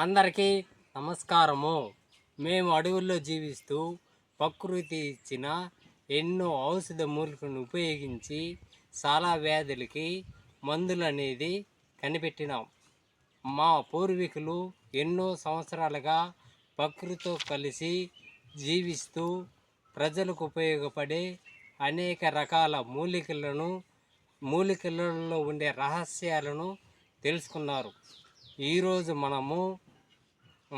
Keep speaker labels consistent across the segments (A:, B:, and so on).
A: అందరికీ నమస్కారము. మేము అడవుల్లో జీవిస్తూ ప్రకృతి ఇచ్చిన ఎన్నో ఔషధ మూలికలను ఉపయోగించి చాలా వ్యాధులకి మందులు అనేది కనిపెట్టినాం. మా పూర్వీకులు ఎన్నో సంవత్సరాలుగా ప్రకృతితో కలిసి జీవిస్తూ ప్రజలకు ఉపయోగపడే అనేక రకాల మూలికలలో ఉండే రహస్యాలను తెలుసుకున్నారు. ఈరోజు మనము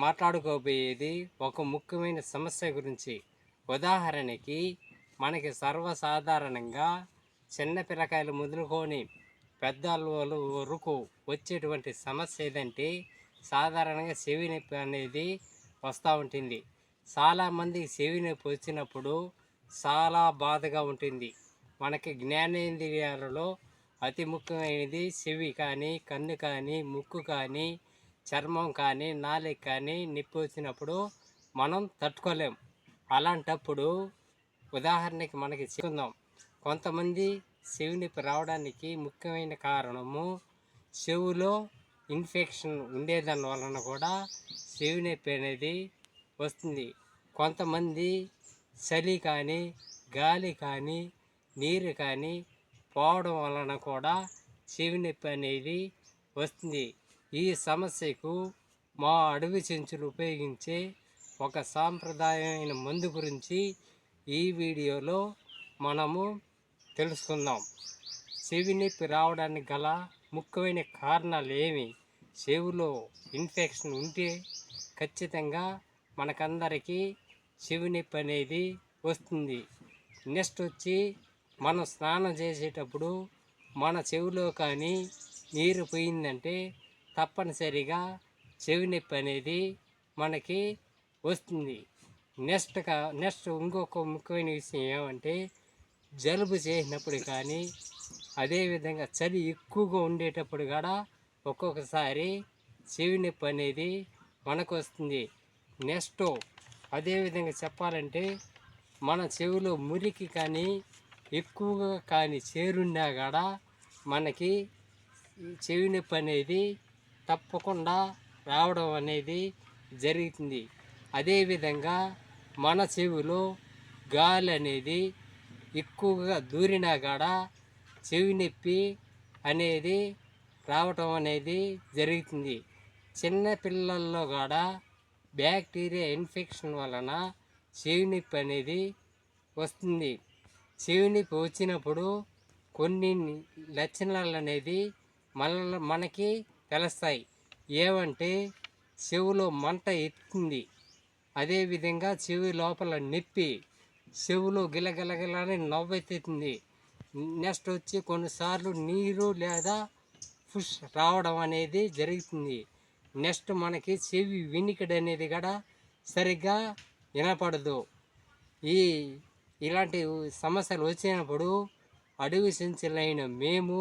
A: మాట్లాడుకోబోయేది ఒక ముఖ్యమైన సమస్య గురించి. ఉదాహరణకి మనకి సర్వసాధారణంగా చిన్న పిల్లకాయలు మొదలుకొని పెద్దల వరకు వచ్చేటువంటి సమస్య ఏదంటే సాధారణంగా చెవి నొప్పి అనేది వస్తూ ఉంటుంది. చాలామంది చెవి నొప్పి వచ్చినప్పుడు చాలా బాధగా ఉంటుంది. మనకి జ్ఞానేంద్రియాలలో అతి ముఖ్యమైనది చెవి కానీ, కన్ను కానీ, ముక్కు కానీ, చర్మం కానీ, నాలుక కానీ నొప్పి వచ్చినప్పుడు మనం తట్టుకోలేం. అలాంటప్పుడు ఉదాహరణకి మనకి చెప్పుకుందాం. కొంతమంది చెవి నొప్పి రావడానికి ముఖ్యమైన కారణము చెవులో ఇన్ఫెక్షన్ ఉండేదాని వలన కూడా చెవి నొప్పి అనేది వస్తుంది. కొంతమంది చలి కానీ, గాలి కానీ, నీరు కానీ పోవడం వలన కూడా చెవి నొప్పి అనేది వస్తుంది. ఈ సమస్యకు మా అడవి చెంచులు ఉపయోగించే ఒక సాంప్రదాయమైన మందు గురించి ఈ వీడియోలో మనము తెలుసుకుందాం. చెవి నొప్పి రావడానికి గల ముఖ్యమైన కారణాలు ఏమి? చెవిలో ఇన్ఫెక్షన్ ఉంటే ఖచ్చితంగా మనకందరికీ చెవి నొప్పి అనేది వస్తుంది. నెక్స్ట్ వచ్చి మనం స్నానం చేసేటప్పుడు మన చెవిలో కానీ నీరు పోయిందంటే తప్పనిసరిగా చెవి నొప్పి అనేది మనకి వస్తుంది. నెక్స్ట్ ఇంకొక ముఖ్యమైన విషయం ఏమంటే జలుబు చేసినప్పుడు కానీ, అదేవిధంగా చలి ఎక్కువగా ఉండేటప్పుడు కూడా ఒక్కొక్కసారి చెవి నొప్పి అనేది మనకు వస్తుంది. నెక్స్ట్ అదేవిధంగా చెప్పాలంటే మన చెవిలో మురికి కానీ ఎక్కువగా కానీ చేరున్నా కూడా మనకి చెవి నొప్పి అనేది తప్పకుండా రావడం అనేది జరుగుతుంది. అదేవిధంగా మన చెవిలో గాలి అనేది ఎక్కువగా దూరినా కూడా చెవి నొప్పి అనేది రావటం అనేది జరుగుతుంది. చిన్న పిల్లల్లో కూడా బ్యాక్టీరియా ఇన్ఫెక్షన్ వలన చెవి నొప్పి అనేది వస్తుంది. చెవి నొప్పి వచ్చినప్పుడు కొన్ని లక్షణాలు అనేది మనకి తెలుస్తాయి. ఏమంటే చెవిలో మంట ఎత్తుంది, అదేవిధంగా చెవి లోపల నొప్పి, చెవిలో గిలగిలగిలని నవ్వెత్తుతుంది. నెక్స్ట్ వచ్చి కొన్నిసార్లు నీరు లేదా పుష్ రావడం అనేది జరుగుతుంది. నెక్స్ట్ మనకి చెవి వినికిడి అనేది కూడా సరిగ్గా వినపడదు. ఇలాంటి సమస్యలు వచ్చినప్పుడు అడవి చెంచులైన మేము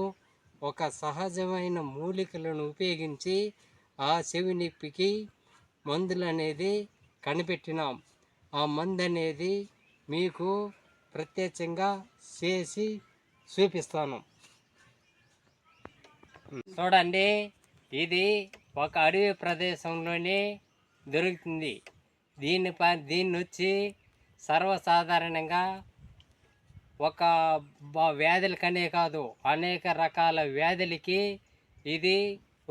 A: ఒక సహజమైన మూలికలను ఉపయోగించి ఆ చెవి నొప్పికి మందులు అనేది కనిపెట్టినాం. ఆ మందు అనేది మీకు ప్రత్యక్షంగా చేసి చూపిస్తాను. చూడండి, ఇది ఒక అడవి ప్రదేశంలోనే దొరుకుతుంది. దీన్ని వచ్చి సర్వసాధారణంగా ఒక వ్యాధులకనే కాదు అనేక రకాల వ్యాధులకి ఇది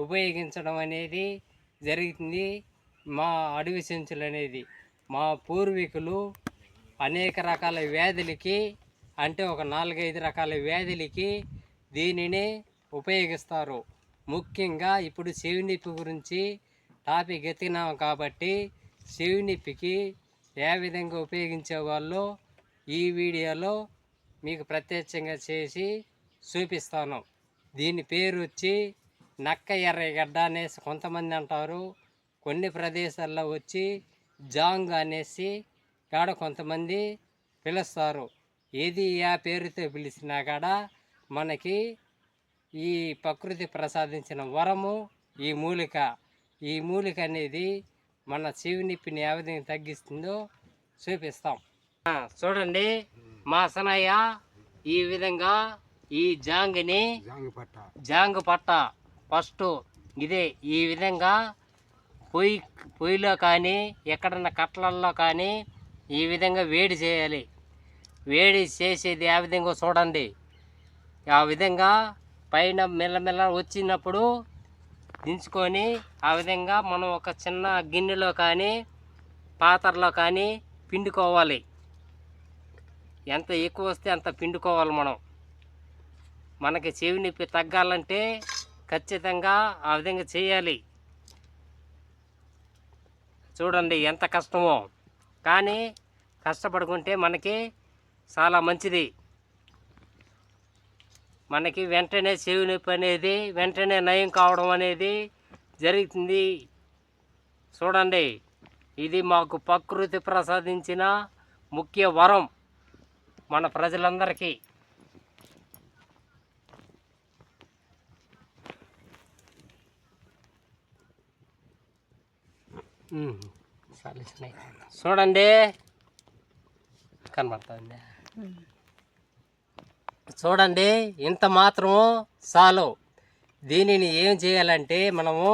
A: ఉపయోగించడం అనేది జరుగుతుంది. మా అడవి చెంచులు అనేది మా పూర్వీకులు అనేక రకాల వ్యాధులకి అంటే ఒక 4-5 రకాల వ్యాధులకి దీనిని ఉపయోగిస్తారు. ముఖ్యంగా ఇప్పుడు చెవి నొప్పి గురించి టాపిక్ ఎత్తినాం కాబట్టి చెవి నొప్పికి ఏ విధంగా ఉపయోగించే వాళ్ళు ఈ వీడియోలో మీకు ప్రత్యక్షంగా చేసి చూపిస్తాను. దీని పేరు వచ్చి నక్క ఎర్రగడ్డ అనేసి కొంతమంది అంటారు. కొన్ని ప్రదేశాల్లో వచ్చి జాంగ్ అనేసి కాడ కొంతమంది పిలుస్తారు. ఏది ఆ పేరుతో పిలిచినా కాడ మనకి ఈ ప్రకృతి ప్రసాదించిన వరము ఈ మూలిక అనేది మన చెవి నొప్పిని ఏ విధంగా తగ్గిస్తుందో చూపిస్తాం. చూడండి, మా సనయ్య ఈ విధంగా ఈ జాంగు పట్ట ఫస్ట్ ఇదే ఈ విధంగా పొయ్యిలో కానీ ఎక్కడన్నా కట్టలల్లో కానీ ఈ విధంగా వేడి చేయాలి. వేడి చేసేది ఆ విధంగా చూడండి. ఆ విధంగా పైన మెల్లమెల్ల వచ్చినప్పుడు దించుకొని ఆ విధంగా మనం ఒక చిన్న గిన్నెలో కానీ పాత్రలో కానీ పిండుకోవాలి. ఎంత ఎక్కువ వస్తే అంత పిండుకోవాలి. మనకి చెవి నొప్పి తగ్గాలంటే ఖచ్చితంగా ఆ విధంగా చేయాలి. చూడండి ఎంత కష్టమో, కానీ కష్టపడుకుంటే మనకి చాలా మంచిది. మనకి వెంటనే చెవి నొప్పి అనేది వెంటనే నయం కావడం అనేది జరుగుతుంది. చూడండి, ఇది మాకు ప్రకృతి ప్రసాదించిన ముఖ్య వరం మన ప్రజలందరికీ. చూడండి, కనబడుతుంది. చూడండి, ఇంత మాత్రము చాలు. దీనిని ఏం చేయాలంటే మనము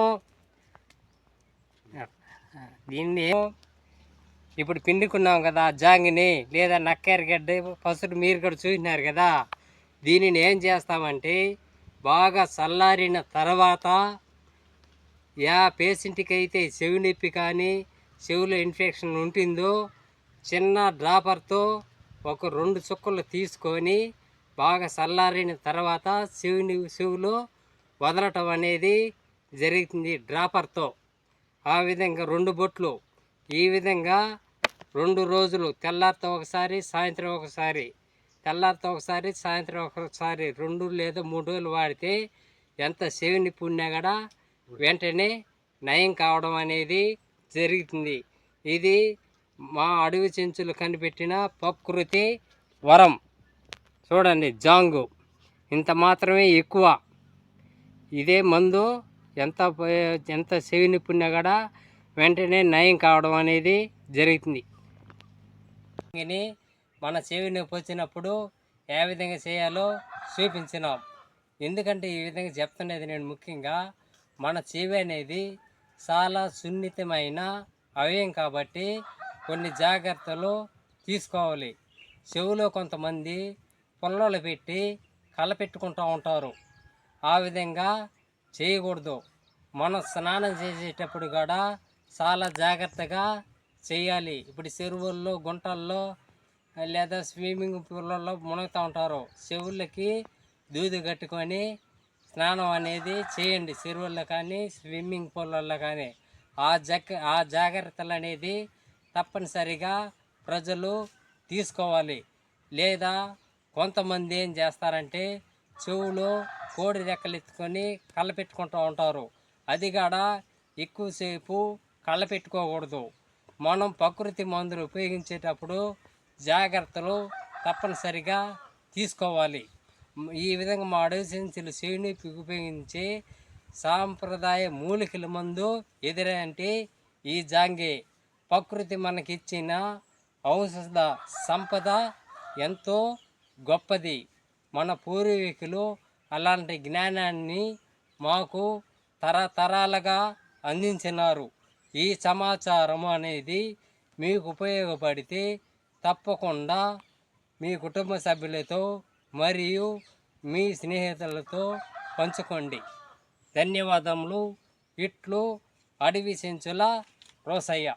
A: దీన్ని ఇప్పుడు పిండుకున్నాం కదా జాంగిని లేదా నక్కెరగడ్డ పసుపు మీరు కూడా చూసినారు కదా. దీనిని ఏం చేస్తామంటే బాగా చల్లారిన తర్వాత పేషెంట్కి అయితే చెవి నొప్పి కానీ చెవిలో ఇన్ఫెక్షన్ ఉంటుందో చిన్న డ్రాపర్తో ఒక 2 చుక్కలు తీసుకొని బాగా చల్లారిన తర్వాత చెవిలో వదలటం అనేది జరుగుతుంది డ్రాపర్తో. ఆ విధంగా 2 బొట్లు ఈ విధంగా 2 రోజులు, తెల్లారితో ఒకసారి సాయంత్రం ఒకసారి, తెల్లారితో ఒకసారి సాయంత్రం ఒకసారి 2 లేదా 3 రోజులు వాడితే ఎంత చెవి నొప్పి ఉన్నా కూడా వెంటనే నయం కావడం అనేది జరుగుతుంది. ఇది మా అడవి చెంచులు కనిపెట్టిన ప్రకృతి వరం. చూడండి, జాంగు ఇంత మాత్రమే ఎక్కువ. ఇదే మందు ఎంత చెవి నొప్పి ఉన్నా కూడా వెంటనే నయం కావడం అనేది జరుగుతుంది. మన చెవి నొప్పి వచ్చినప్పుడు ఏ విధంగా చేయాలో చూపించినాం. ఎందుకంటే ఈ విధంగా చెప్తున్నది నేను ముఖ్యంగా మన చెవి అనేది చాలా సున్నితమైన అవయవం కాబట్టి కొన్ని జాగ్రత్తలు తీసుకోవాలి. చెవిలో కొంతమంది పుల్లలు పెట్టి కలపెట్టుకుంటూ ఉంటారు. ఆ విధంగా చేయకూడదు. మనం స్నానం చేసేటప్పుడు కూడా చాలా జాగ్రత్తగా చేయాలి. ఇప్పుడు చెరువుల్లో, గుంటల్లో లేదా స్విమ్మింగ్ పూల్లో మునుగుతూ ఉంటారు. చెవులకి దూది కట్టుకొని స్నానం అనేది చేయండి. చెరువుల్లో కానీ స్విమ్మింగ్ పూల్లో కానీ ఆ జాగ్రత్తలు అనేది తప్పనిసరిగా ప్రజలు తీసుకోవాలి. లేదా కొంతమంది ఏం చేస్తారంటే చెవులో కోడి రెక్కలు ఎత్తుకొని కళ్ళపెట్టుకుంటూ ఉంటారు. అది కూడా ఎక్కువసేపు కళ్ళపెట్టుకోకూడదు. మనం ప్రకృతి మందులు ఉపయోగించేటప్పుడు జాగ్రత్తలు తప్పనిసరిగా తీసుకోవాలి. ఈ విధంగా మా అడవి చెంచులు చెవి నొప్పి ఉపయోగించే సాంప్రదాయ మూలికల మందు ఎదురంటే ఈ జాంగే. ప్రకృతి మనకిచ్చిన ఔషధ సంపద ఎంతో గొప్పది. మన పూర్వీకులు అలాంటి జ్ఞానాన్ని మాకు తరతరాలుగా అందించినారు. ఈ సమాచారం అనేది మీకు ఉపయోగపడితే తప్పకుండా మీ కుటుంబ సభ్యులతో మరియు మీ స్నేహితులతో పంచుకోండి. ధన్యవాదములు. ఇట్లు అడవి చెంచుల రోసయ్య.